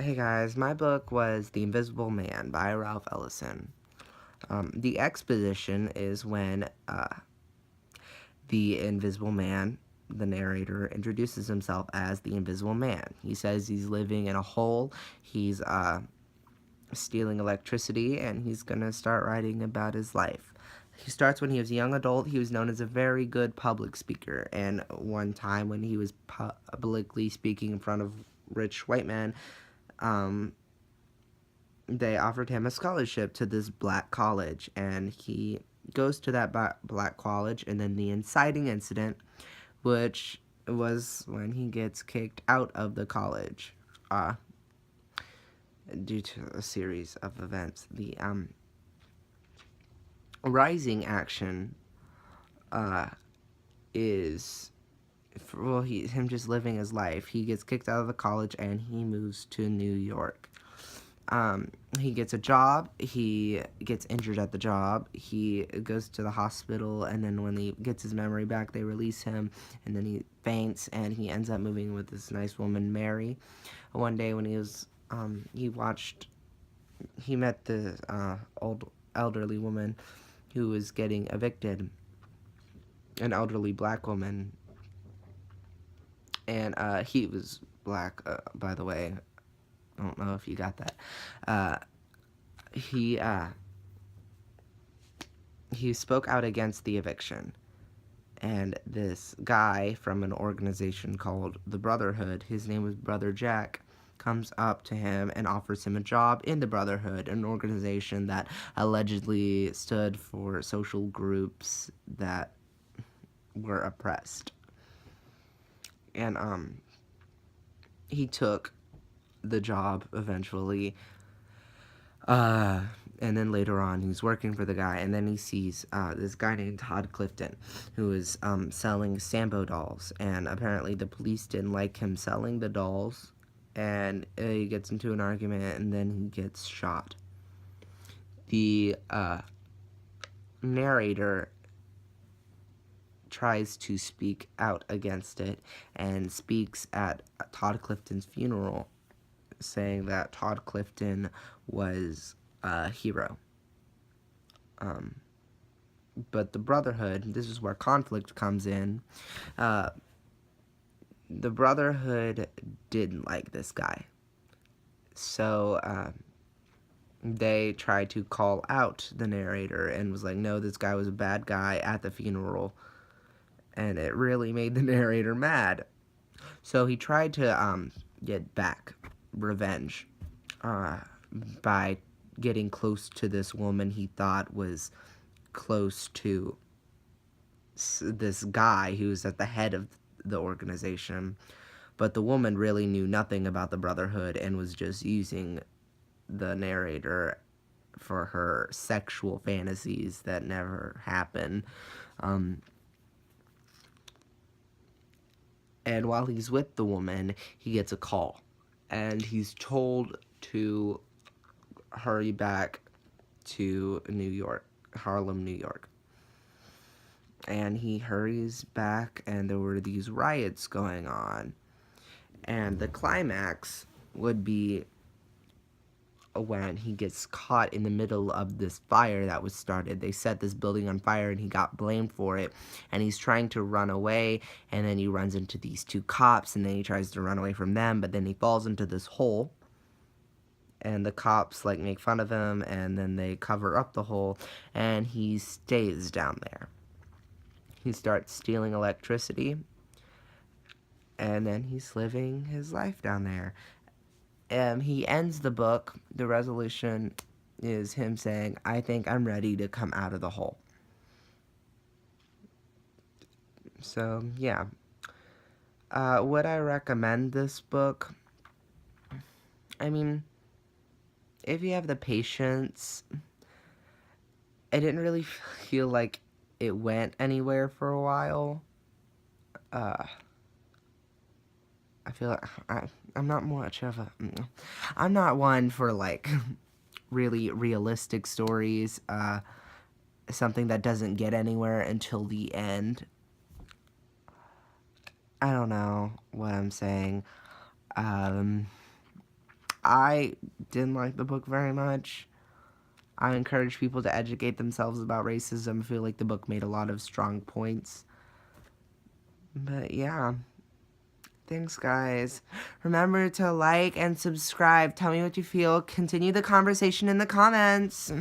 Hey guys, my book was The Invisible Man by Ralph Ellison. The exposition is when the Invisible Man, the narrator, introduces himself as the Invisible Man. He says he's living in a hole, he's stealing electricity, and he's gonna start writing about his life. He starts when he was a young adult. He was known as a very good public speaker, and one time when he was publicly speaking in front of rich white men, um, they offered him a scholarship to this black college, and he goes to that black college, and then the inciting incident, which was when he gets kicked out of the college due to a series of events. The rising action is him just living his life. He gets kicked out of the college and he moves to New York. He gets a job, he gets injured at the job, he goes to the hospital, and then when he gets his memory back, they release him, and then he faints, and he ends up moving with this nice woman, Mary. One day when he was, he met the old elderly woman who was getting evicted, an elderly black woman, and he was black, by the way. I don't know if you got that. He spoke out against the eviction, and this guy from an organization called the Brotherhood, his name was Brother Jack, comes up to him and offers him a job in the Brotherhood, an organization that allegedly stood for social groups that were oppressed. And he took the job eventually, and then later on he's working for the guy, and then he sees this guy named Todd Clifton who is selling Sambo dolls, and apparently the police didn't like him selling the dolls, and he gets into an argument, and then he gets shot. The narrator tries to speak out against it and speaks at Todd Clifton's funeral, saying that Todd Clifton was a hero. But the Brotherhood, this is where conflict comes in. The Brotherhood didn't like this guy. So they tried to call out the narrator and was like, no, this guy was a bad guy at the funeral. And it really made the narrator mad. So he tried to get back revenge by getting close to this woman he thought was close to this guy who's at the head of the organization. But the woman really knew nothing about the Brotherhood and was just using the narrator for her sexual fantasies that never happen. And while he's with the woman, he gets a call, and he's told to hurry back to New York, Harlem, New York. And he hurries back, and there were these riots going on. And the climax would be when he gets caught in the middle of this fire that was started. They set this building on fire, and he got blamed for it. And he's trying to run away, and then he runs into these two cops, and then he tries to run away from them, but then he falls into this hole. And the cops make fun of him, and then they cover up the hole, and he stays down there. He starts stealing electricity, and then he's living his life down there. He ends the book, the resolution is him saying, I think I'm ready to come out of the hole. So, yeah. Would I recommend this book? I mean, if you have the patience, I didn't really feel like it went anywhere for a while. I feel like I'm not much of a... I'm not one for, really realistic stories. Something that doesn't get anywhere until the end. I don't know what I'm saying. I didn't like the book very much. I encourage people to educate themselves about racism. I feel like the book made a lot of strong points. But yeah. Thanks, guys. Remember to like and subscribe. Tell me what you feel. Continue the conversation in the comments.